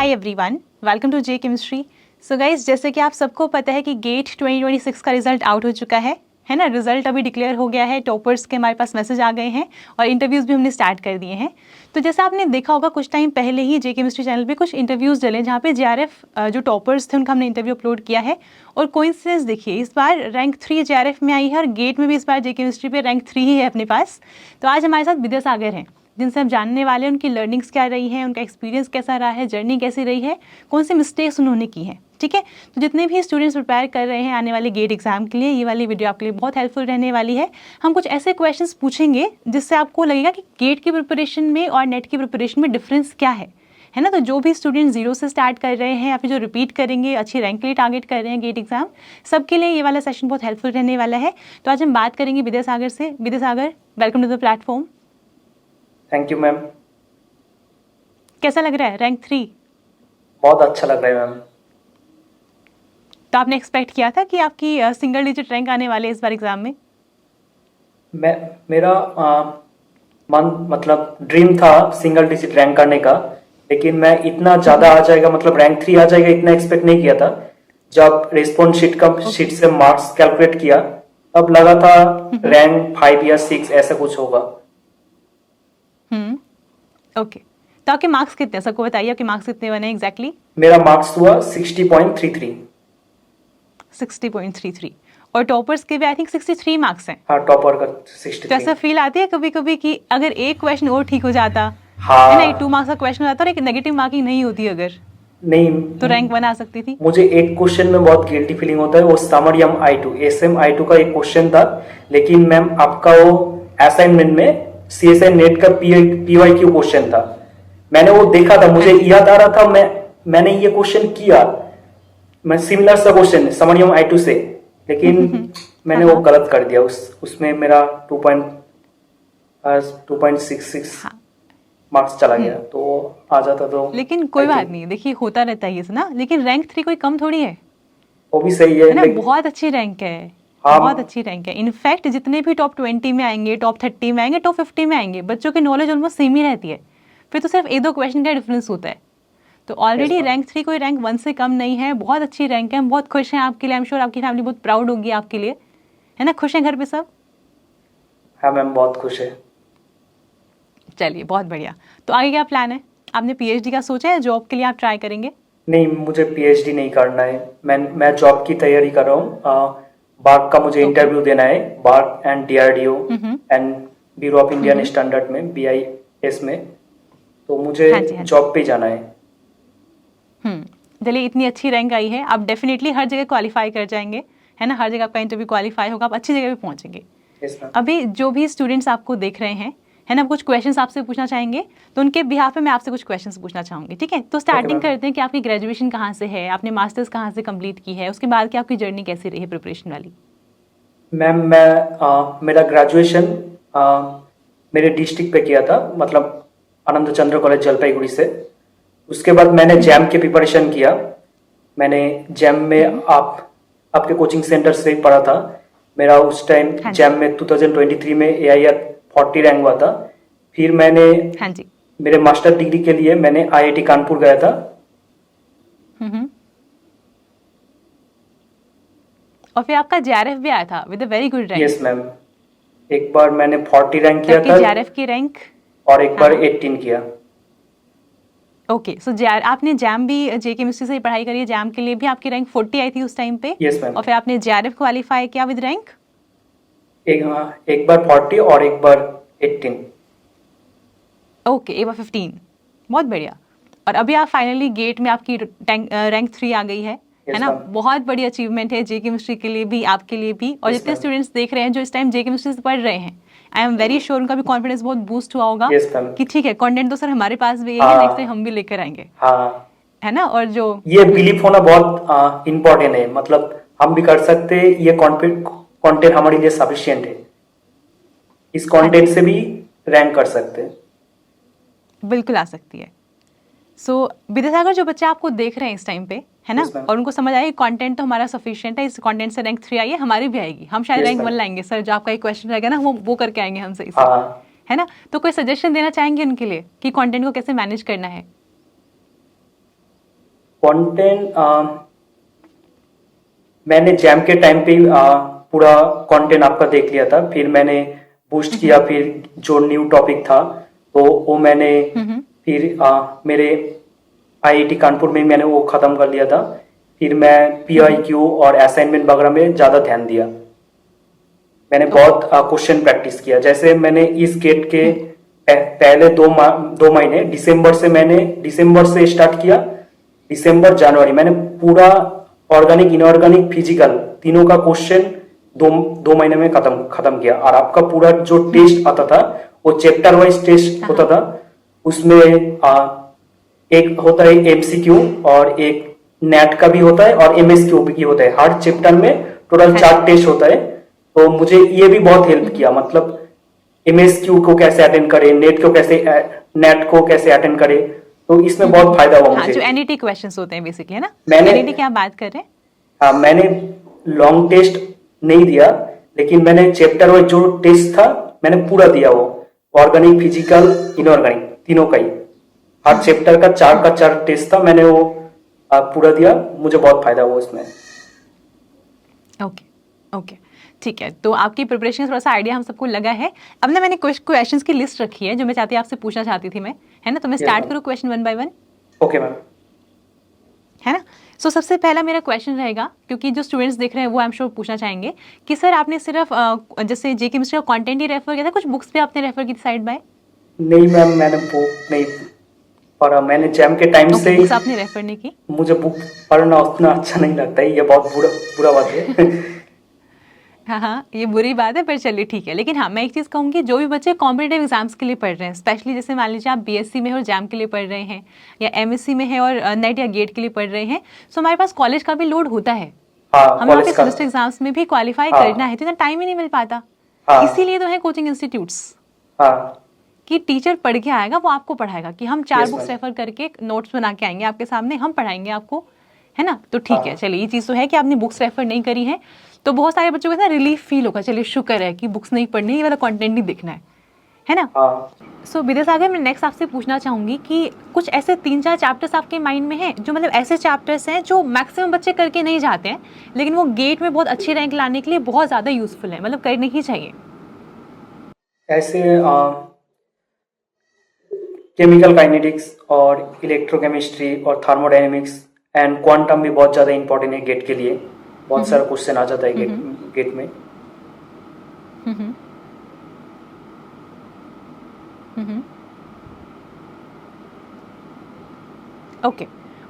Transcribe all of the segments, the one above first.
Hi everyone, welcome to J chemistry. So guys, जैसे कि आप सबको पता है कि गेट 2026 का रिजल्ट आउट हो चुका है ना। रिजल्ट अभी डिक्लेयर हो गया है, टॉपर्स के हमारे पास मैसेज आ गए हैं और इंटरव्यूज़ भी हमने स्टार्ट कर दिए हैं। तो जैसा आपने देखा होगा कुछ टाइम पहले ही जे केमिस्ट्री चैनल पे कुछ इंटरव्यूज़ डले जहाँ पे जेआरएफ जो टॉपर्स थे उनका हमने इंटरव्यू अपलोड किया है। और कोइंसिडेंस देखिए, इस बार रैंक 3 जेआरएफ में आई है और गेट में भी इस बार जे केमिस्ट्री पे रैंक 3 ही है अपने पास। तो आज हमारे साथ विद्यासागर हैं जिनसे हम जानने वाले हैं उनकी लर्निंग्स क्या रही है, उनका एक्सपीरियंस कैसा रहा है, जर्नी कैसी रही है, कौन सी मिस्टेक्स उन्होंने की हैं। ठीक है, तो जितने भी स्टूडेंट्स प्रिपेयर कर रहे हैं आने वाले गेट एग्जाम के लिए, ये वाली वीडियो आपके लिए बहुत हेल्पफुल रहने वाली है। हम कुछ ऐसे क्वेश्चंस पूछेंगे जिससे आपको लगेगा कि गेट की प्रिपरेशन में और नेट की प्रिपरेशन में डिफरेंस क्या है ना। तो जो भी स्टूडेंट जीरो से स्टार्ट कर रहे हैं या फिर जो रिपीट करेंगे, अच्छी रैंक के लिए टारगेट कर रहे हैं गेट एग्जाम, सबके लिए ये वाला सेशन बहुत हेल्पफुल रहने वाला है। तो आज हम बात करेंगे विद्यासागर से। Vidyasagar, welcome to the platform. Thank you ma'am. कैसा लग रहा है रैंक 3? बहुत अच्छा लग रहा है मैम। तो आपने एक्सपेक्ट किया था कि आपकी सिंगल डिजिट रैंक आने वाले इस बार एग्जाम में? मेरा मतलब ड्रीम था सिंगल डिजिट रैंक करने का, लेकिन मैं इतना ज़्यादा आ जाएगा, मतलब रैंक 3 आ जाएगा, इतना एक्सपेक्ट नहीं किया था। जब रिस्पॉन्स शीट से मार्क्स कैलकुलेट किया तब लगा था रैंक 5 या 6 ऐसा कुछ होगा। ओके, तो आपके मार्क्स कितने हैं? सबको बताइए आपके मार्क्स कितने बने एग्जैक्टली? मेरा मार्क्स हुआ 60.33। 60.33 और टॉपर्स के भी आई थिंक 63 मार्क्स हैं। हाँ, टॉपर का 63। तो ऐसा फील आती है कभी कभी कि अगर एक क्वेश्चन और ठीक हो जाता, हाँ, है ना, 2 मार्क्स का क्वेश्चन आता और एक नेगेटिव मार्किंग नहीं होती अगर, नहीं तो रैंक बना सकती थी। मुझे एक क्वेश्चन में बहुत गिल्टी फीलिंग होता है, वो समरियम I2 SM I2 का एक क्वेश्चन था, लेकिन मैम आपका वो असाइनमेंट में CSI नेट का PYQ क्वेश्चन था। मैंने वो देखा था, मुझे याद आ रहा था, मैंने ये क्वेश्चन किया, मैं सिमिलर सा क्वेश्चन समरियम I2 से, लेकिन मैंने वो गलत कर दिया। उसमें मेरा 2.66 मार्क्स चला गया, तो आ जाता तो। लेकिन कोई बात नहीं, देखिए होता रहता है ये ना। लेकिन रैंक 3 कोई कम थोड़ी है, वो भी सही है ना। बहुत अच्छी रैंक है, हाँ, बहुत अच्छी रैंक है। इनफैक्ट जितने भी टॉप 20 में आएंगे, टॉप 30 में आएंगे, टॉप 50 में आएंगे, बच्चों की नॉलेज ऑलमोस्ट सेम ही रहती है। फिर तो सिर्फ एक दो क्वेश्चन का डिफरेंस होता है। तो ऑलरेडी रैंक 3 कोई रैंक 1 से कम नहीं है, बहुत अच्छी रैंक है। हम बहुत खुश हैं आपके लिए, आई एम श्योर आपकी फैमिली बहुत प्राउड होगी आपके लिए, है ना। खुश हैं घर पे सब? हाँ मैम, बहुत खुश है। चलिए बहुत बढ़िया। तो आगे क्या प्लान है? आपने पीएचडी का सोचा है? जॉब के लिए आप ट्राई करेंगे? नहीं, मुझे पीएचडी नहीं करना है। मैं जॉब की तैयारी कर रहा हूँ। बार्क का मुझे इंटरव्यू देना है, BARC and DRDO and bureau of Indian standard में, BIS में। तो मुझे जॉब पे जाना है। चलिए, इतनी अच्छी रैंक आई है, आप डेफिनेटली हर जगह क्वालिफाई कर जाएंगे, है ना। हर जगह आपका इंटरव्यू क्वालिफाई होगा, आप अच्छी जगह पे पहुंचेंगे। अभी जो भी स्टूडेंट्स आपको देख रहे हैं, है ना, कुछ क्वेश्चंस आपसे पूछना चाहेंगे, तो उनके बिहाफ पे मैं आपसे कुछ क्वेश्चंस पूछना चाहूंगी। ठीक है, तो स्टार्टिंग करते हैं कि आपकी ग्रेजुएशन कहाँ से है, आपने मास्टर्स कहाँ से कंप्लीट की है, उसके बाद की आपकी जर्नी कैसी रही है प्रिपरेशन वाली? मैम मेरा ग्रेजुएशन मेरे डिस्ट्रिक्ट पे किया था, मतलब आनंद चंद्र कॉलेज जलपाईगुड़ी से। उसके बाद मैंने जैम की प्रिपरेशन किया। मैंने जैम में आपके कोचिंग सेंटर से पढ़ा था। मेरा उस टाइम जैम में 2023 में AIR 40 रैंक हुआ था। फिर मैंने मेरे मास्टर डिग्री के लिए मैंने IIT कानपुर गया था। और फिर आपका JRF भी आया था with a very good rank. Yes ma'am, एक बार मैंने 40 रैंक किया था, JRF की रैंक, और एक बार 18 किया। ओके, सो आपने जैम भी जे केमिस्ट्री से ही पढ़ाई करी है, जैम के लिए भी आपकी रैंक 40 आई थी उस टाइम पे? Yes ma'am. और फिर आपने JRF क्वालिफाई किया विद रैंक? एक बार 40 और एक बार 18। ओके, एक बार 15। बहुत बढ़िया। और अभी आप फाइनली गेट में आपकी रैंक 3 आ गई है ना। बहुत बड़ी अचीवमेंट है जे केमिस्ट्री के लिए भी, आपके लिए भी। और जितने स्टूडेंट्स देख रहे हैं जो इस टाइम जे केमिस्ट्री से पढ़ रहे हैं, आई एम वेरी श्योर उनका भी कॉन्फिडेंस बहुत बूस्ट हुआ होगा कि ठीक है, कंटेंट तो सर हमारे पास भी है, नेक्स्ट टाइम हम भी लेकर आएंगे, है ना। और जो ये बिलीफ होना बहुत इम्पोर्टेंट है, मतलब हम भी कर सकते हैं, ये कंटेंट हमारे लिए सफिशिएंट है, इस कंटेंट से भी रैंक कर सकते हैं। बिल्कुल आ सकती है। सो विद्यासागर, जो बच्चे आपको देख रहे हैं इस टाइम पे, है ना, और उनको समझ आए कंटेंट तो हमारा सफिशिएंट है, इस कंटेंट से रैंक 3 आई है, हमारी भी आएगी, हम शायद रैंक 1 लाएंगे सर, जो आपका एक क्वेश्चन रहेगा ना वो करके आएंगे हम सही से, है ना। तो कोई सजेशन देना चाहेंगे उनके लिए कि कंटेंट को कैसे मैनेज करना है? कंटेंट मैंने जैम के टाइम पे पूरा कंटेंट आपका देख लिया था, फिर मैंने बूस्ट किया, फिर जो न्यू टॉपिक था तो वो मैंने फिर मेरे आईआईटी कानपुर में मैंने वो खत्म कर लिया था। फिर मैं पीआईक्यू और असाइनमेंट वगैरह में ज्यादा ध्यान दिया। मैंने बहुत क्वेश्चन प्रैक्टिस किया। जैसे मैंने इस गेट के पहले 2 महीने दिसंबर से स्टार्ट किया। दिसंबर जनवरी मैंने पूरा ऑर्गेनिक इनऑर्गेनिक फिजिकल तीनों का क्वेश्चन दो महीने में खत्म किया। और आपका पूरा जो टेस्ट आता था वो चैप्टर वाइज टेस्ट होता था। उसमें एक होता है एमसीक्यू और एक नेट का भी होता है और एमएसक्यू भी होता है। हर चैप्टर में टोटल 4 टेस्ट होता है। तो मुझे ये भी बहुत हेल्प किया, मतलब एमएसक्यू को कैसे अटेंड करे, नेट को कैसे अटेंड करे, तो इसमें बहुत फायदा हुआ मुझे। जो एनईटी क्वेश्चंस होते हैं बेसिकली, है ना? मैंने एनईटी की आप बात कर रहे हैं? हाँ, मैंने लॉन्ग टेस्ट नहीं दिया, लेकिन मैंने चैप्टर वाइज जो टेस्ट था मैंने पूरा दिया। वो ऑर्गेनिक फिजिकल इनऑर्गेनिक तीनों का ही हर चैप्टर का 4 टेस्ट था, मैंने वो पूरा दिया। मुझे बहुत फायदा हुआ उसमें। ओके, ठीक है। तो आपकी प्रिपरेशन थोड़ा सा आइडिया हम सबको लगा है। अब ना मैंने कुछ क्वेश्चंस की लिस्ट रखी है जो मैं चाहती आपसे पूछना चाहती थी मैं, है ना? तो मैं स्टार्ट करूँ क्वेश्चन 1 बाय 1? Okay ma'am. है ना? सो सबसे पहला मेरा क्वेश्चन रहेगा, क्योंकि जो स्टूडेंट्स देख रहे हैं वो आई एम श्योर पूछना चाहेंगे कि सर आपने सिर्फ जैसे जे केमिस्ट्री का कंटेंट ही रेफर किया था, कुछ बुक्स भी आपने रेफर की थी साइड बाय? नहीं मैम, मैंने बुक नहीं पढ़ा। मैंने जैम के टाइम से बुक्स आपने रेफर नहीं की? मुझे बुक पढ़ना उतना अच्छा नहीं लगता है, ये बहुत बुरा बात है। हाँ, ये बुरी बात है, पर चलिए ठीक है। लेकिन हाँ, मैं एक चीज़ कहूँगी, जो भी बच्चे कॉम्पिटेटिव एग्जाम्स के लिए पढ़ रहे हैं, स्पेशली जैसे मान लीजिए आप बीएससी में और जैम के लिए पढ़ रहे हैं, या एमएससी में है और नेट या गेट के लिए पढ़ रहे हैं, सो हमारे पास कॉलेज का भी लोड होता है। हमें आपके सेमेस्टर एग्जाम्स में भी क्वालिफाई करना है, तो इतना टाइम ही नहीं मिल पाता। इसीलिए तो है कोचिंग इंस्टीट्यूट्स कि टीचर पढ़ के आएगा, वो आपको पढ़ाएगा, कि हम 4 बुक्स रेफर करके नोट्स बना के आएंगे आपके सामने, हम पढ़ाएंगे आपको, है ना? तो ठीक है, चलिए ये चीज़ तो है कि आपने बुक्स रेफर नहीं करी है, तो बहुत सारे बच्चों को ना रिलीफ फील होगा, चलिए शुक्र है कि बुक्स नहीं पढ़नी, ये वाला कंटेंट नहीं देखना है ना? सो विद्यासागर, मैं नेक्स्ट आपसे पूछना चाहूँगी कि कुछ ऐसे 3-4 चैप्टर्स आपके माइंड में हैं जो मतलब ऐसे चैप्टर्स हैं जो मैक्सिमम बच्चे करके नहीं जाते हैं, लेकिन वो गेट में बहुत अच्छी रैंक लाने के लिए बहुत ज़्यादा यूजफुल है, मतलब करने ही चाहिए? ऐसे केमिकल काइनेटिक्स और इलेक्ट्रोकेमिस्ट्री और थर्मोडायनेमिक्स एंड क्वांटम भी बहुत ज़्यादा इंपॉर्टेंट है गेट के लिए। बहुत सारा क्वेश्चन आ जाता है गेट में। ओके,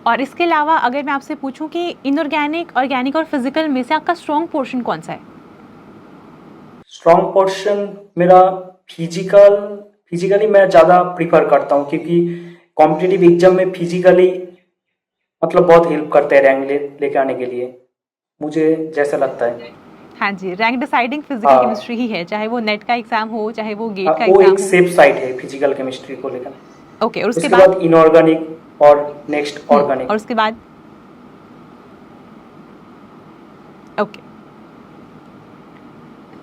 और इसके अलावा अगर मैं आपसे पूछूं कि इनऑर्गेनिक, ऑर्गेनिक और फिजिकल में से आपका स्ट्रॉन्ग पोर्शन कौन सा है? स्ट्रॉन्ग पोर्शन मेरा फिजिकली मैं ज़्यादा प्रीफर करता हूँ, क्योंकि कॉम्पिटिटिव एग्जाम में फिजिकली मतलब बहुत हेल्प करते हैं रैंक लेके आने के लिए, मुझे जैसा लगता है। हाँ जी, रैंक डिसाइडिंग फिजिकल केमिस्ट्री ही है, चाहे वो नेट का एग्जाम हो, चाहे वो गेट का वो एग्जाम एक सेफ साइड है फिजिकल केमिस्ट्री को लेकर। ओके, और उसके बाद इनऑर्गेनिक और नेक्स्ट ऑर्गेनिक, और उसके बाद ओके,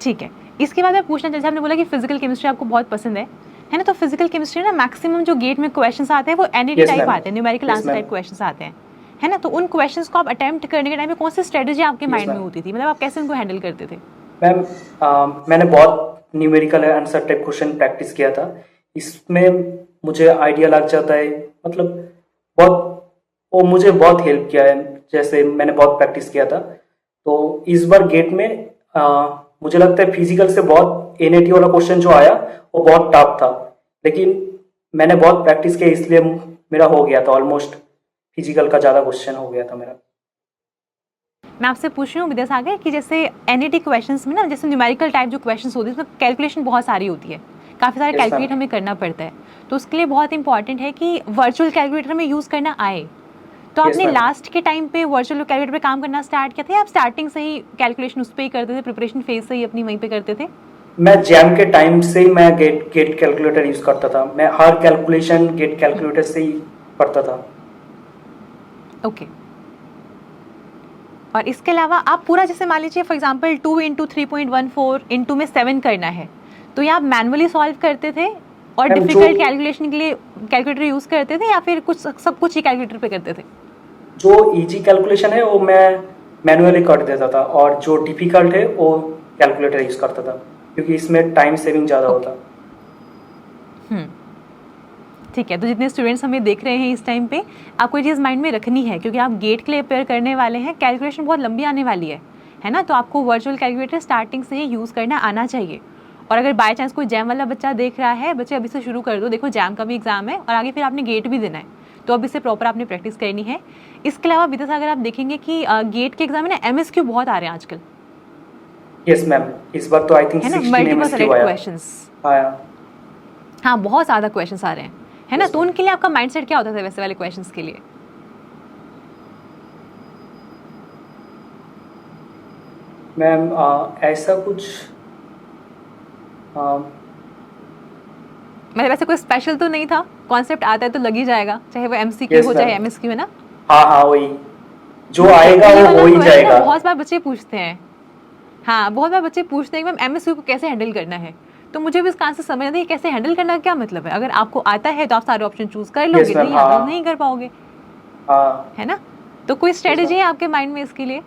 ठीक है। इसके बाद मैं पूछना, जैसे आपने बोला कि फिजिकल केमिस्ट्री आपको बहुत पसंद है ना? तो फिजिकल केमिस्ट्री ना मैक्सिमम जो गेट में क्वेश्चंस आते हैं वो एनईटी टाइप आते हैं, न्यूमेरिकल आंसर टाइप क्वेश्चंस आते हैं, है ना? तो उन क्वेश्चंस को आप अटेम्प्ट करने के टाइम में कौन सी स्ट्रेटजी आपके माइंड में होती थी, मतलब आप कैसे उनको हैंडल करते थे? मैम, मैंने बहुत numerical answer type question practice किया था। इसमें मुझे आइडिया लग जाता है, मतलब वो मुझे बहुत हेल्प किया है। जैसे मैंने बहुत प्रैक्टिस किया था, तो इस बार गेट में मुझे लगता है फिजिकल से बहुत एनईटी वाला क्वेश्चन जो आया वो बहुत टफ था, लेकिन मैंने बहुत प्रैक्टिस किया, इसलिए मेरा हो गया था ऑलमोस्ट। फिजिकल का ज़्यादा क्वेश्चन हो गया था मेरा। मैं आपसे पूछ रही हूँ विद्यासागर कि जैसे एनईटी क्वेश्चंस में ना, जैसे न्यूमेरिकल टाइप जो क्वेश्चंस होते हैं उसमें कैलकुलेशन बहुत सारी होती है, काफ़ी सारे कैलकुलेट हमें करना पड़ता है, तो उसके लिए बहुत इंपॉर्टेंट है कि वर्चुअल कैलकुलेटर में यूज़ करना आए। तो आपने लास्ट के टाइम पे वर्चुअल कैलकुलेटर पे काम करना स्टार्ट किया था, या आप स्टार्टिंग से ही कैलकुलेशन उस पर ही करते थे, प्रिपरेशन फेज से ही अपनी वहीं पे करते थे? मैं जैम के टाइम से ही मैं गेट कैलकुलेटर यूज करता था। मैं हर कैलकुलेशन गेट कैलकुलेटर से ही करता था। ओके, और इसके अलावा आप पूरा, जैसे मान लीजिए फॉर एग्जांपल 2 × 3.14 × में 7 करना है, तो ये आप मैनुअली सॉल्व करते थे और डिफिकल्ट कैलकुलेशन के लिए कैलकुलेटर यूज करते थे, या फिर सब कुछ ही कैलकुलेटर पे करते थे? जो इजी कैलकुलेशन है वो मैं मैनुअली कर देता था, और जो डिफिकल्ट है वो कैलकुलेटर यूज़ करता था, क्योंकि इसमें टाइम सेविंग ज़्यादा होता। हम्म, ठीक है। तो जितने स्टूडेंट्स हमें देख रहे हैं इस टाइम पे, आपको ये चीज़ माइंड में रखनी है, क्योंकि आप गेट के लिए अपेयर करने वाले हैं, कैलकुलेशन बहुत लंबी आने वाली है ना। तो आपको वर्चुअल कैलकुलेटर स्टार्टिंग से ही यूज़ करना आना चाहिए। और अगर बाय चांस कोई जैम वाला बच्चा देख रहा है, बच्चे अभी से शुरू कर दो। देखो जैम का भी एग्जाम है और आगे फिर आपने गेट भी देना है, तो अभी से प्रॉपर आपने प्रैक्टिस करनी है। इसके अलावा विदिशा, अगर आप देखेंगे कि गेट के एग्जाम में ना MSQ बहुत आ रहे हैं आजकल, यस मैम, इस बार तो आई थिंक है ना, 16 मल्टीपल MSQ सेलेक्ट आया। क्वेश्चंस। आया। हाँ, बहुत ज़्यादा क्वेश्चंस आ रहे हैं, है ना। Yes, तो ma'am. उनके लिए आपका माइंडसेट क्या होता था वैसे वाले क्वेश्चंस के लिए? मैम ऐसा कुछ आ, मतलब वैसे कोई स्पेशल तो नहीं था, कॉन्सेप्ट आता है तो लग ही जाएगा, चाहे वो MCQ Yes, हो चाहे ma'am. MSQ, है ना। हाँ हाँ वही, जो आएगा ये वो वाला हो ही क्वेश्चन जाएगा। बहुत बार बच्चे पूछते हैं। हाँ, बहुत बार बच्चे पूछते हैं कि मैम MSQ को कैसे हैंडल करना है। तो मुझे भी इसका आंसर समझ नहीं है, कैसे हैंडल करना का क्या मतलब है। अगर आपको आता है तो आप सारे ऑप्शन चूज कर लोगे, यस मैम। नहीं आता तो हाँ नहीं कर पाओगे, हाँ। है ना। तो कोई यस स्ट्रेटेजी मैम, है आपके माइंड में इसके लिए?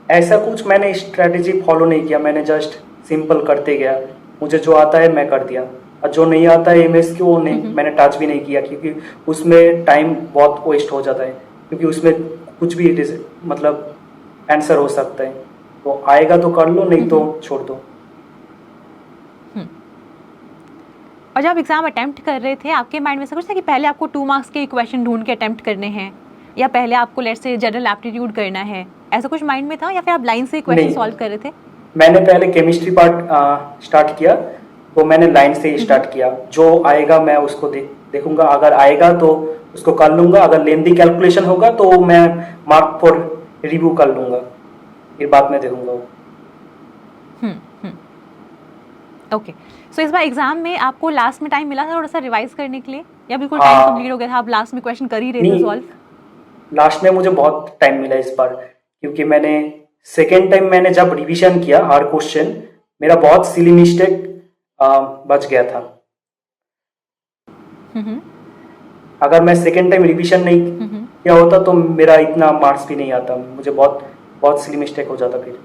ऐसा कुछ मैंने स्ट्रेटेजी फॉलो नहीं किया, मैंने जस्ट सिंपल करते गया। मुझे जो आता है मैं कर दिया, और जो नहीं आता है MSQ वो नहीं, मैंने टच भी नहीं किया, क्योंकि उसमें टाइम बहुत वेस्ट हो जाता है, क्योंकि उसमें कुछ भी मतलब आंसर हो सकता है। तो आएगा तो कर लो, नहीं तो छोड़ दो। और जब आप एग्जाम अटेम्प्ट कर रहे थे, आपके माइंड में ऐसा कुछ था कि पहले आपको 2 मार्क्स के क्वेश्चन ढूंढ के अटेम्प्ट करने हैं, या पहले आपको लेट्स से जनरल एप्टीट्यूड करना है, ऐसा कुछ माइंड में था, या फिर आप लाइन से क्वेश्चन नहीं, सॉल्व कर रहे थे? मैंने पहले केमिस्ट्री पार्ट स्टार्ट किया, तो मैंने लाइन से ही स्टार्ट किया। जो आएगा मैं उसको देखूंगा, अगर आएगा तो उसको कर लूंगा, अगर लेंदी कैलकुलेशन होगा तो मैं मार्क फॉर रिव्यू कर लूंगा, फिर बाद में देखूंगा वो। ओके। सो इस बार एग्जाम में आपको लास्ट में टाइम मिला था थोड़ा सा रिवाइज करने के लिए, या बिल्कुल टाइम कंप्लीट हो गया था, आप लास्ट में क्वेश्चन कर ही रहे थे नहीं, सॉल्व? लास्ट में मुझे बहुत टाइम मिला इस बार, क्योंकि मैंने सेकेंड टाइम मैंने जब रिवीजन किया हर क्वेश्चन, मेरा बहुत सिली मिस्टेक बच गया था। अगर मैं सेकेंड टाइम रिवीजन नहीं किया होता तो मेरा इतना मार्क्स भी नहीं आता, मुझे बहुत बहुत सिली मिस्टेक हो जाता फिर।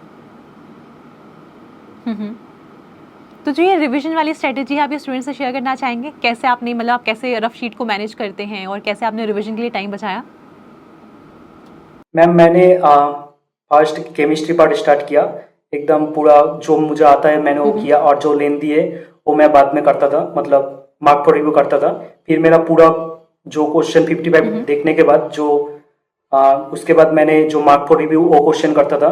तो जो ये रिवीजन वाली स्ट्रेटेजी है, आप ये स्टूडेंट्स से शेयर करना चाहेंगे, कैसे आपने, मतलब आप कैसे रफ शीट को मैनेज करते हैं और कैसे आपने रिवीजन के लिए टाइम बचाया? मैम मैंने फर्स्ट केमिस्ट्री पार्ट स्टार्ट किया, एकदम पूरा जो मुझे आता है मैंने वो किया, और जो लेंदी है वो मैं बाद में करता था, मतलब मार्क फॉर रिव्यू करता था। फिर मेरा पूरा जो क्वेश्चन 55 देखने के बाद जो उसके बाद मैंने जो मार्क फॉर रिव्यू वो क्वेश्चन करता था,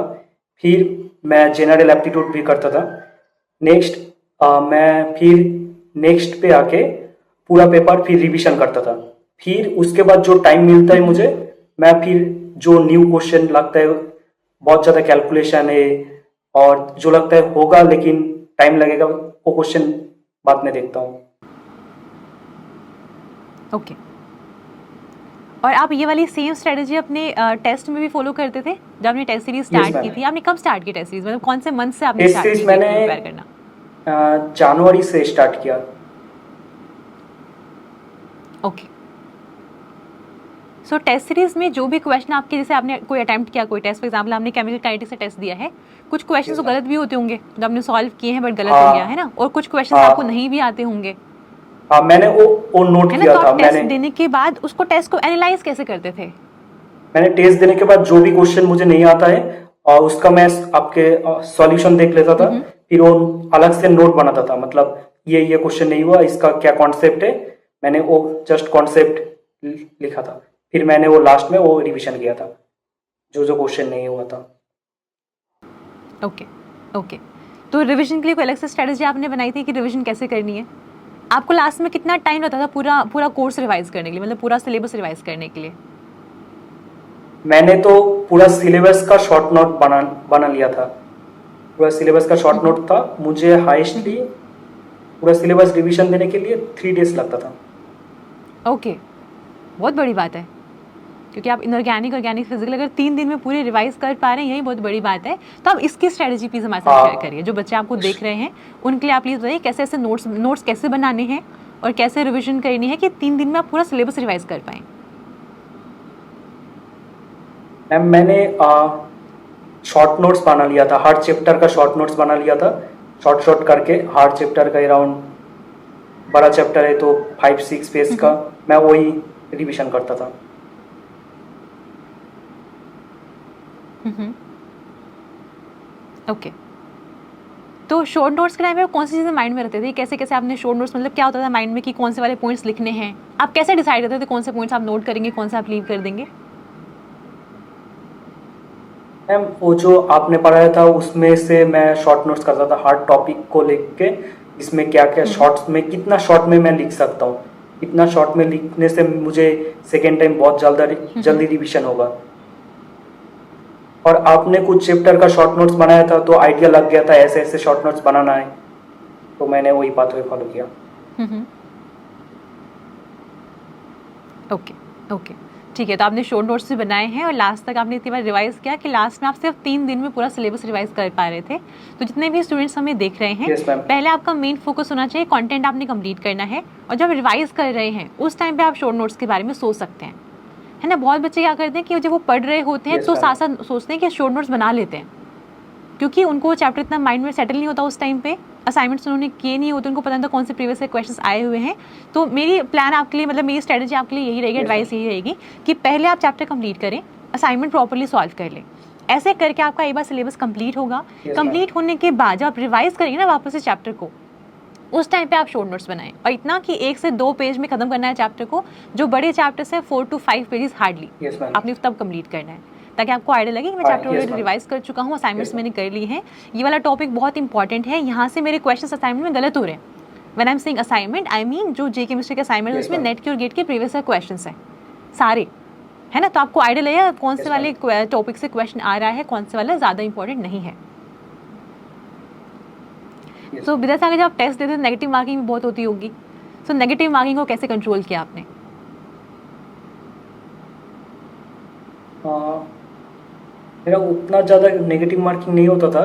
फिर मैं जनरल एप्टीट्यूड भी करता था। नेक्स्ट मैं फिर नेक्स्ट पे आके पूरा पेपर फिर रिवीजन करता था। फिर उसके बाद जो टाइम मिलता है मुझे, मैं फिर जो न्यू क्वेश्चन लगता है बहुत ज़्यादा कैलकुलेशन है, और जो लगता है होगा लेकिन टाइम लगेगा, वो क्वेश्चन बाद में देखता हूँ। ओके। और आप ये वाली सेम स्ट्रेटेजी अपने टेस्ट में भी फॉलो करते थे? जब आपने टेस्ट सीरीज स्टार्ट की थी, आपने कब स्टार्ट की टेस्ट सीरीज, मतलब कौन से मंथ से आपने टेस्ट स्टार्ट सीरीज की मैंने प्रिपेयर करना? जनवरी से स्टार्ट किया। ओके। सो टेस्ट सीरीज में जो भी क्वेश्चन आपके, जैसे आपने कोई अटेम्प्ट किया, कोई टेस्ट, फॉर एग्जांपल आपने केमिकल काइनेटिक्स से टेस्ट दिया है, कुछ क्वेश्चन तो गलत भी होते होंगे जो आपने सॉल्व किए हैं बट गलत हो गया, है ना, और कुछ क्वेश्चन आपको नहीं भी आते होंगे, हाँ मैंने वो नोट है ना। किया तो था। आप टेस्ट मैंने देने के बाद उसको, टेस्ट को एनालाइज कैसे करते थे? मैंने टेस्ट देने के बाद जो भी क्वेश्चन मुझे नहीं आता है, और उसका मैं आपके सॉल्यूशन देख लेता था, फिर वो अलग से नोट बनाता था, मतलब ये क्वेश्चन नहीं हुआ, इसका क्या कॉन्सेप्ट है, मैंने वो जस्ट कॉन्सेप्ट लिखा था। फिर मैंने वो लास्ट में वो रिवीजन किया था, जो जो क्वेश्चन नहीं हुआ था। Okay okay. तो रिवीजन के लिए कोई अलग से स्ट्रेटेजी आपने बनाई थी कि रिवीजन कैसे करनी है? आपको लास्ट में कितना टाइम लगता था पूरा कोर्स रिवाइज करने के लिए, मतलब पूरा सिलेबस रिवाइज करने के लिए? मैंने तो पूरा सिलेबस का शॉर्ट नोट बना लिया था। पूरा सिलेबस का शॉर्ट नोट था। मुझे हाईएस्टली पूरा सिलेबस रिवीजन देने के लिए 3 डेज लगता था। ओके, बहुत बड़ी बात है, क्योंकि आप इनऑर्गेनिक, ऑर्गेनिक, फिजिकल अगर 3 दिन में पूरे रिवाइज कर पा रहे हैं, यही बहुत बड़ी बात है। तो आप इसकी स्ट्रेटेजी प्लीज हमारे साथ शेयर करिए, जो बच्चे आपको देख रहे हैं उनके लिए आप प्लीज बताइए कैसे ऐसे नोट्स कैसे बनाने हैं और कैसे रिविजन करनी है कि 3 दिन में आप पूरा सिलेबस रिवाइज कर पाएँ। मैम मैंने शॉर्ट नोट्स बना लिया था, हर चैप्टर का शॉर्ट नोट्स बना लिया था, शॉर्ट शॉर्ट करके हर चैप्टर का अराउंड, बड़ा चैप्टर है तो 5-6 पेज का, मैं वही रिवीजन करता था। ओके। तो शॉर्ट नोट्स के टाइम में कौन सी चीज़ें माइंड में रहते थे, कैसे कैसे आपने शॉर्ट नोट्स, मतलब क्या होता था माइंड में कि कौन से वाले पॉइंट्स लिखने हैं, आप कैसे डिसाइड करते थे कौन से पॉइंट्स आप नोट करेंगे, कौन से आप लीव कर देंगे? मैम वो जो आपने पढ़ाया था उसमें से मैं शॉर्ट नोट्स करता था, हर टॉपिक को लिख के इसमें क्या क्या शॉर्ट्स में, कितना शॉर्ट में मैं लिख सकता हूँ, इतना शॉर्ट में लिखने से मुझे सेकेंड टाइम बहुत जल्दी रिवीजन होगा। और आपने कुछ चैप्टर का शॉर्ट नोट्स बनाया था तो आइडिया लग गया था ऐसे ऐसे शॉर्ट नोट्स बनाना है, तो मैंने वही पाथवे फॉलो किया। ओके ओके, ठीक है। तो आपने शॉर्ट नोट्स भी बनाए हैं और लास्ट तक आपने इतनी बार रिवाइज किया कि लास्ट में आप सिर्फ 3 दिन में पूरा सिलेबस रिवाइज कर पा रहे थे। तो जितने भी स्टूडेंट्स हमें देख रहे हैं, Yes, ma'am. पहले आपका मेन फोकस होना चाहिए कंटेंट आपने कंप्लीट करना है, और जब रिवाइज कर रहे हैं उस टाइम पे आप शॉर्ट नोट्स के बारे में सोच सकते हैं, है ना। बहुत बच्चे क्या करते हैं कि जब वो पढ़ रहे होते हैं Yes, तो ma'am. साथ साथ सोचते हैं कि शॉर्ट नोट्स बना लेते हैं, क्योंकि उनको वो चैप्टर इतना माइंड में सेटल नहीं होता उस टाइम पे, असाइनमेंट्स उन्होंने किए नहीं होते, उनको पता नहीं था कौन से प्रीवियस से क्वेश्चंस आए हुए हैं। तो मेरी प्लान आपके लिए, मतलब मेरी स्ट्रेटजी आपके लिए यही रहेगी, एडवाइस यही रहेगी कि पहले आप चैप्टर कंप्लीट करें, असाइनमेंट प्रॉपर्ली सॉल्व कर लें। ऐसे करके आपका एक बार सिलेबस कंप्लीट होगा। कंप्लीट होने के बाद जब आप रिवाइज करेंगे ना वापस से चैप्टर को, उस टाइम पे आप शॉर्ट नोट्स बनाएं, और इतना कि 1 से 2 पेज में खत्म करना है चैप्टर को। जो बड़े चैप्टर्स हैं 4 to 5 पेजेस हार्डली आपने तब कंप्लीट करना है, ताकि आपको आइडिया लगे कि मैं चैप्टर ऑलरेडी रिवाइज कर चुका हूँ, असाइनमेंट्स मैंने कर ली हैं। ये वाला टॉपिक बहुत इंपॉर्टेंट है, यहाँ से मेरे क्वेश्चन असाइनमेंट में गलत हो रहे हैं। When I am saying assignment, I mean जो जे केमिस्ट्री के असाइनमेंट है उसमें नेट के और गेट के प्रीवियस क्वेश्चन हैं सारे, है ना। तो आपको आइडिया लगेगा कौन से वाले टॉपिक से क्वेश्चन आ रहा है, कौन से वाला ज़्यादा इंपॉर्टेंट नहीं है। तो विद्यासागर, जब आप टेस्ट देते हैं नेगेटिव मार्किंग भी बहुत होती होगी, सो नेगेटिव मार्किंग को कैसे कंट्रोल किया आपने? मेरा उतना ज़्यादा नेगेटिव मार्किंग नहीं होता था,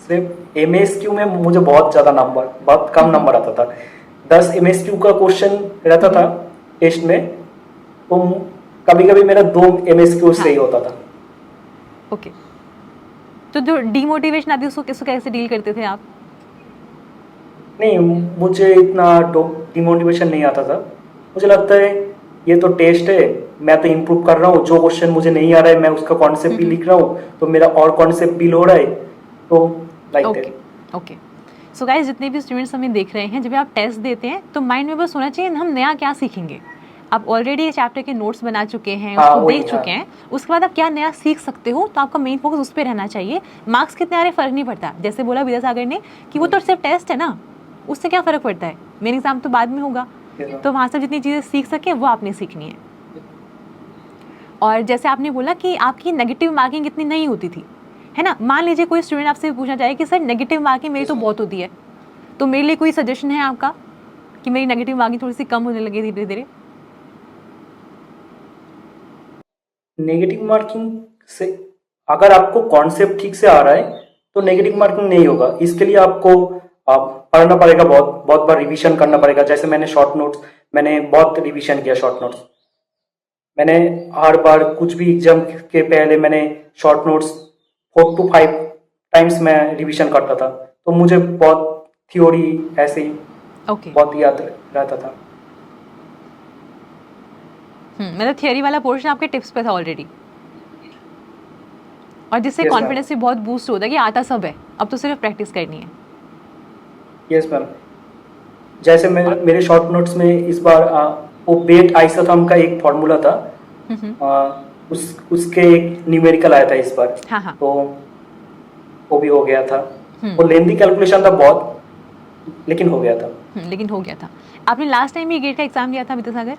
सिर्फ MSQ में मुझे बहुत कम नंबर आता था। 10 MSQ का क्वेश्चन रहता था टेस्ट में, तो कभी कभी मेरा 2 MSQ सही होता था। ओके। तो जो डीमोटिवेशन आती है उसको कैसे डील करते थे आप? नहीं, मुझे इतना डिमोटिवेशन नहीं आता था। मुझे लगता है ये तो टेस्ट है, मैं तो इम्प्रूव कर रहा हूँ, जो क्वेश्चन मुझे नहीं आ रहा है मैं उसका कॉन्सेप्ट भी लिख रहा हूँ, तो मेरा और कॉन्सेप्ट बिल हो रहा है, तो like that. Okay. So guys, जितने भी स्टूडेंट्स हमें देख रहे हैं, जब आप टेस्ट देते हैं तो माइंड में बस होना चाहिए हम नया क्या सीखेंगे। आप ऑलरेडी चैप्टर के नोट्स बना चुके हैं, उसको देख चुके हैं, उसके बाद आप क्या नया सीख सकते हो, तो आपका मेन फोकस उस पर रहना चाहिए। मार्क्स कितने आ रहे फर्क नहीं पड़ता, जैसे बोला विद्यासागर ने कि वो तो सिर्फ टेस्ट है ना, उससे क्या फ़र्क पड़ता है, मेन एग्ज़ाम तो बाद में होगा। तो वहाँ से जितनी चीज़ें सीख सकें वो आपने सीखनी है। और जैसे आपने बोला कि आपकी नेगेटिव मार्किंग इतनी नहीं होती थी, है ना। मान लीजिए कोई स्टूडेंट आपसे पूछना चाहे कि सर नेगेटिव मार्किंग मेरी तो बहुत होती है, तो मेरे लिए कोई सजेशन है आपका कि मेरी नेगेटिव मार्किंग थोड़ी सी कम होने लगी धीरे धीरे? नेगेटिव मार्किंग से अगर आपको कॉन्सेप्ट ठीक से आ रहा है तो नेगेटिव मार्किंग नहीं होगा। इसके लिए आपको पढ़ना पड़ेगा, बहुत बार रिवीजन करना पड़ेगा। जैसे मैंने बहुत रिवीजन किया शॉर्ट नोट्स। मैंने हर बार कुछ भी एग्जाम के पहले मैंने शॉर्ट नोट्स 4 to 5 टाइम्स मैं रिवीजन करता था, तो मुझे बहुत थ्योरी ऐसे ही बहुत याद रहता था। मतलब थियरी वाला पोर्शन आपके टिप्स पे था ऑलरेडी, और जिससे कॉन्फिडेंस भी बहुत बूस्ट होता है कि आता सब है, अब तो सिर्फ प्रैक्टिस करनी है। Yes ma'am. जैसे मेरे शॉर्ट नोट्स में इस बार वो बेट आइसोथर्म का एक फॉर्मूला था, उसके एक न्यूमेरिकल आया था इस बार। हाँ। तो वो भी हो गया था। वो लेंथी कैलकुलेशन था बहुत, लेकिन हो गया था। आपने लास्ट टाइम ये गेट का एग्जाम दिया था विद्यासागर,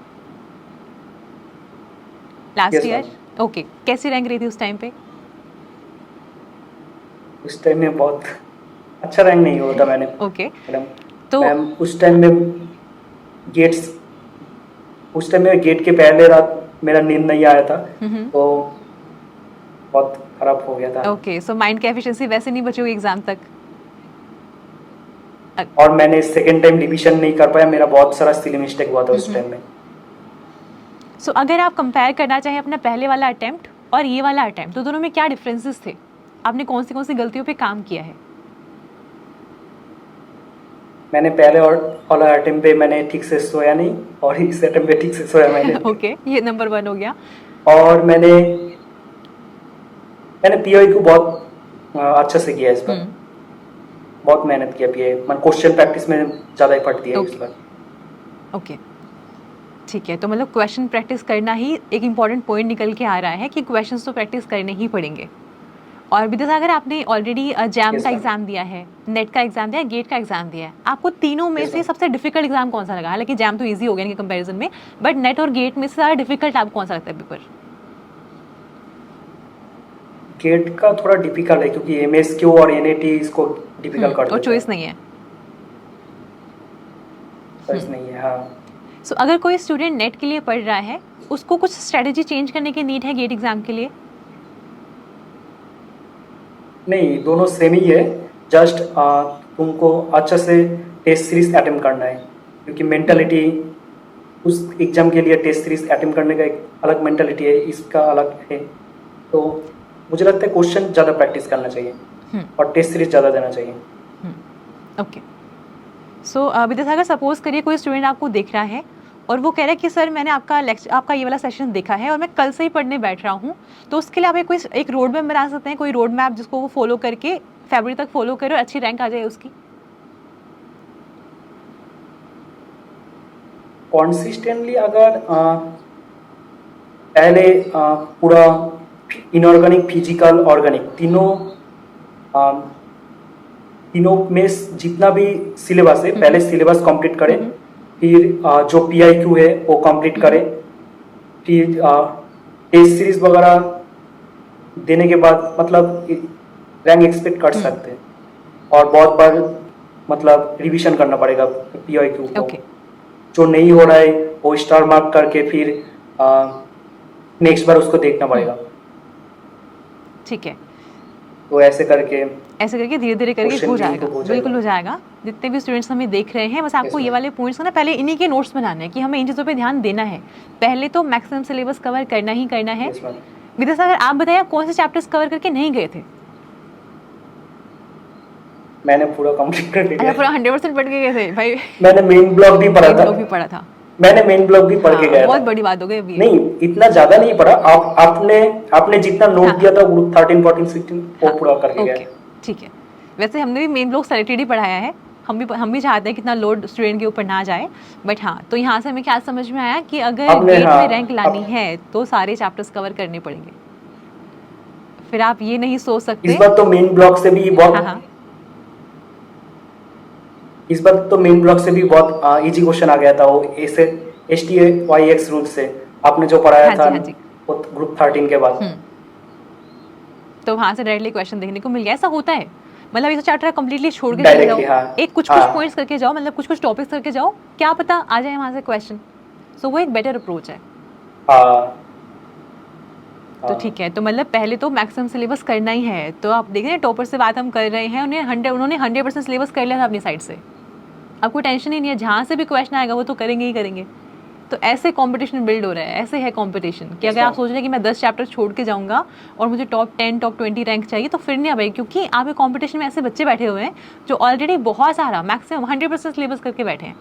लास्ट ईयर? ओके। कैसी रैंक रही थी उस टाइम पे? उस टाइम में बहुत अच्छा रैंक नहीं होता मैंने। ओके। तो मैम उस टाइम में गेट के पहले रात मेरा नींद नहीं आया था, तो बहुत खराब हो गया था। ओके। सो माइंड की एफिशिएंसी वैसे नहीं बची हुई एग्जाम तक, और मैंने सेकंड टाइम रिवीजन नहीं कर पाया, मेरा बहुत सारा सिली मिस्टेक हुआ था उस टाइम में। सो अगर आप कंपेयर करना चाहें अपना पहले वाला अटेम्प्ट और ये वाला अटैम्प्ट, तो दोनों में क्या डिफरेंसेस थे? आपने कौन सी गलतियों पे काम किया है? मैंने पहले और वाला अटेम्प्ट पे मैंने ठीक से सोया नहीं, और इस अटेम्प्ट पे ठीक से सोया मैंने। ओके, ये नंबर 1 हो गया। और मैंने पीआई को बहुत अच्छे से किया इस बार, बहुत मेहनत किया पीआई, मैंने क्वेश्चन प्रैक्टिस में ज़्यादा एफर्ट दिया इस बार। ओके, ठीक है। तो मतलब क्वेश्चन प्रैक्टिस करना ही एक इम्पॉर्टेंट पॉइंट निकल के आ रहा है कि क्वेश्चंस तो प्रैक्टिस करने ही पड़ेंगे। और विद्यासागर, आपने ऑलरेडी जैम Yes, का ma'am. एग्जाम दिया है, नेट का एग्जाम दिया है, गेट का एग्जाम दिया है, आपको तीनों में Yes, से ma'am. सबसे डिफिकल्ट एग्जाम कौन सा लगा? हालांकि जैम तो इजी हो गया इनके कंपैरिजन में, बट नेट और गेट में से ज़्यादा डिफिकल्ट आपको कौन सा लगता है पेपर? गेट का थोड़ा डिफिकल्ट है क्योंकि एमएसक्यू और एनएटी इसको डिफिकल्ट कर देता और है। चॉइस नहीं है। चॉइस नहीं है, हाँ। सो अगर कोई स्टूडेंट नेट के लिए पढ़ रहा है, उसको कुछ स्ट्रेटेजी चेंज करने की नीड है गेट एग्जाम के लिए? नहीं, दोनों सेम ही है, जस्ट तुमको अच्छे से टेस्ट सीरीज अटेम्प्ट करना है, क्योंकि मेंटालिटी उस एग्जाम के लिए टेस्ट सीरीज अटेम्प्ट करने का एक अलग मेंटालिटी है, इसका अलग है। तो मुझे लगता है क्वेश्चन ज़्यादा प्रैक्टिस करना चाहिए और टेस्ट सीरीज ज़्यादा देना चाहिए। ओके, सो विद्यासागर, सपोज करिए कोई स्टूडेंट आपको देख रहा है और वो कह रहा है कि सर मैंने आपका ये वाला सेशन देखा है और मैं कल से ही पढ़ने बैठ रहा हूँ, तो उसके लिए आप एक रोड मैप बना सकते हैं, कोई रोड मैप जिसको वो फॉलो करके फरवरी तक फॉलो करे और अच्छी रैंक आ जाए उसकी? कॉन्सिस्टेंटली अगर पहले पूरा इनऑर्गेनिक, फिजिकल, ऑर्गेनिक तीनों में जितना भी सिलेबस है पहले सिलेबस कंप्लीट करें, फिर जो पीआईक्यू है वो कंप्लीट करें, फिर टेस्ट सीरीज वगैरह देने के बाद मतलब रैंक एक्सपेक्ट कर सकते हैं। और बहुत बार मतलब रिवीजन करना पड़ेगा पीआईक्यू को। जो नहीं हो रहा है वो स्टार मार्क करके फिर नेक्स्ट बार उसको देखना पड़ेगा। ठीक है, तो ऐसे करके धीरे धीरे करके हो जाएगा, बिल्कुल हो जाएगा। जितने भी स्टूडेंट्स हमें देख रहे हैं, बस आपको ये वाले पॉइंट्स ना पहले इन्हीं के नोट्स बनाने हैं कि हमें इन चीज़ों पे ध्यान देना है। पहले तो मैक्सिमम सिलेबस कवर करना ही करना है। विद्यासागर, आप बताइए आप कौन से चैप्टर्स कवर करके नहीं गए थे? मैंने पूरा कंप्लीट कर लिया। अच्छा, पूरा 100% पढ़ के गए थे भाई? मैंने मेन ब्लॉक भी पढ़ा था। मैंने मेन ब्लॉक भी पढ़ के गया था। बहुत बड़ी बात हो गई अभी। नहीं, इतना ज्यादा नहीं पढ़ा। आपने जितना नोट दिया था ग्रुप 13, 14, 16 वो पूरा करके गया। ठीक है, वैसे हमने भी मेन ब्लॉक सेलेक्टेड ही पढ़ाया है। हम भी चाहते हैं कितना लोड स्टूडेंट के ऊपर ना जाए, बट हाँ, तो यहाँ से हमें क्या समझ में आया कि अगर गेट में रैंक लानी है तो सारे चैप्टर्स कवर करने पड़ेंगे। फिर आप ये नहीं सोच सकते। इस बार तो मेन ब्लॉक से भी बहुत इस बार तो मेन ब्लॉक से भी बहुत इजी क्वेश्चन आ गया था। वो ऐसे STAYX रूल से आपने जो पढ़ाया था वो ग्रुप 13 के बाद, तो वहाँ से डायरेक्टली क्वेश्चन देखने को मिल गया। ऐसा होता है, मतलब ये चैप्टर कंप्लीटली छोड़ के चले जाओ, एक कुछ पॉइंट्स करके जाओ, मतलब कुछ टॉपिक्स करके जाओ, क्या पता आ जाए वहाँ से क्वेश्चन। सो वो एक बेटर अप्रोच है। तो ठीक है, तो मतलब पहले तो मैक्सिमम सिलेबस करना ही है। तो आप देख रहे हैं, टॉपर से बात हम कर रहे हैं, उन्होंने 100% सिलेबस कर लिया था अपनी साइड से। आपको टेंशन ही नहीं है, जहाँ से भी क्वेश्चन आएगा वो तो करेंगे ही करेंगे। तो ऐसे कंपटीशन बिल्ड हो रहा है, ऐसे है कंपटीशन कि अगर आप सोच रहे हैं कि मैं 10 चैप्टर छोड़ के जाऊंगा और मुझे टॉप 10, टॉप 20 रैंक चाहिए, तो फिर नहीं आ पाएगी, क्योंकि आपके कंपटीशन में ऐसे बच्चे बैठे हुए हैं जो ऑलरेडी बहुत सारा मैक्सिमम 100% सिलेबस करके बैठे हैं।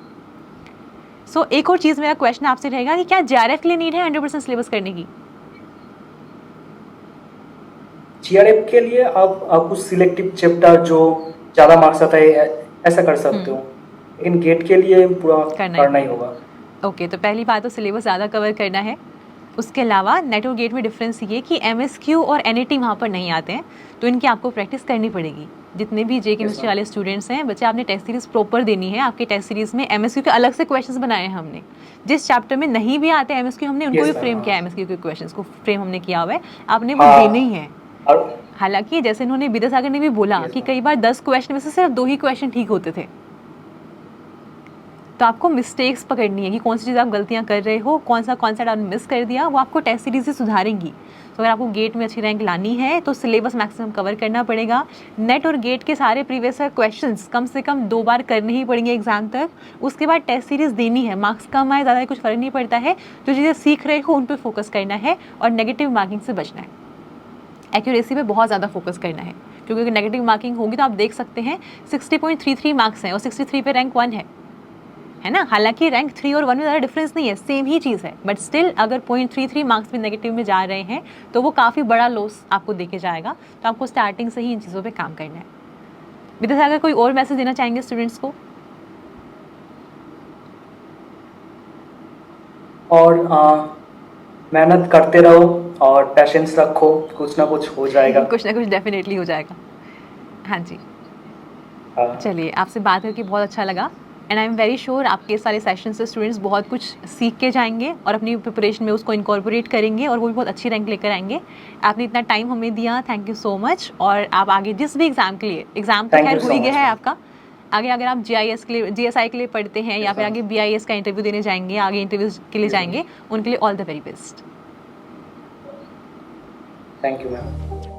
सो एक और चीज़, मेरा क्वेश्चन आपसे रहेगा कि क्या JRF के लिए नीड है 100% सिलेबस करने की? JRF के लिए आप कुछ सिलेक्टिव चैप्टर जो ज़्यादा मार्क्स आता है ऐसा कर सकते हो, लेकिन गेट के लिए पूरा करना ही होगा। ओके, तो पहली बात तो सिलेबस ज़्यादा कवर करना है। उसके अलावा नेट और गेट में डिफरेंस ये कि MSQ और NAT वहाँ पर नहीं आते हैं, तो इनकी आपको प्रैक्टिस करनी पड़ेगी। जितने भी जे केमिस्ट्री वाले स्टूडेंट्स हैं, बच्चे, आपने टेस्ट सीरीज प्रॉपर देनी है। आपके टेस्ट सीरीज में MSQ के अलग से क्वेश्चंस बनाए हैं हमने। जिस चैप्टर में नहीं भी आते MSQ, हमने उनको भी फ्रेम किया, MSQ के क्वेश्चंस को फ्रेम हमने किया हुआ है, आपने वो देने ही है। हालांकि जैसे इन्होंने विद्यासागर ने भी बोला कि कई बार 10 क्वेश्चन में से सिर्फ 2 ही क्वेश्चन ठीक होते थे। तो आपको मिस्टेक्स पकड़नी है कि कौन सी चीज़ आप गलतियाँ कर रहे हो, कौन सा कॉन्सेप्ट आपने मिस कर दिया, वो आपको टेस्ट सीरीज से सुधारेंगी। तो अगर आपको गेट में अच्छी रैंक लानी है तो सिलेबस मैक्सिमम कवर करना पड़ेगा। नेट और गेट के सारे प्रीवियस ईयर क्वेश्चंस कम से कम 2 बार करने ही पड़ेंगे एग्जाम तक। उसके बाद टेस्ट सीरीज देनी है, मार्क्स कम आए ज़्यादा कुछ फ़र्क नहीं पड़ता है, जो चीज़ें सीख रहे हो उन पर फोकस करना है और नेगेटिव मार्किंग से बचना है। एक्यूरेसी पे बहुत ज़्यादा फोकस करना है, क्योंकि अगर नेगेटिव मार्किंग होगी तो आप देख सकते हैं 60.33 मार्क्स हैं और 63 पे रैंक 1 है ना। हालांकि रैंक 3 और 1 में ज़्यादा डिफरेंस नहीं है, सेम ही चीज़ है, बट स्टिल अगर 0.33 मार्क्स भी नेगेटिव में जा रहे हैं तो वो काफ़ी बड़ा लॉस आपको देके जाएगा। तो आपको स्टार्टिंग से ही इन चीज़ों पे काम करना है। विदिशा, अगर कोई और मैसेज देना चाहेंगे स्टूडेंट्स को? और मेहनत करते रहो और पैशेंस रखो, कुछ ना कुछ हो जाएगा। कुछ ना कुछ डेफिनेटली हो जाएगा। हाँ जी, हाँ, चलिए, आपसे बात करके बहुत अच्छा लगा and I am very sure आपके सारे सेशन से स्टूडेंट्स बहुत कुछ सीख के जाएंगे और अपनी प्रिपरेशन में उसको इनकॉर्पोरेट करेंगे और वो भी बहुत अच्छी रैंक लेकर आएंगे। आपने इतना टाइम हमें दिया, थैंक यू सो मच। और आप आगे जिस भी एग्ज़ाम के लिए, एग्ज़ाम तो Thank खैर you हो so ही गया much, है ma'am. आपका, आगे अगर आप GIS के लिए, GSI के लिए पढ़ते हैं या फिर आगे BIS का इंटरव्यू देने जाएंगे, आगे इंटरव्यूज के लिए जाएंगे, उनके लिए all the very best. Thank you ma'am.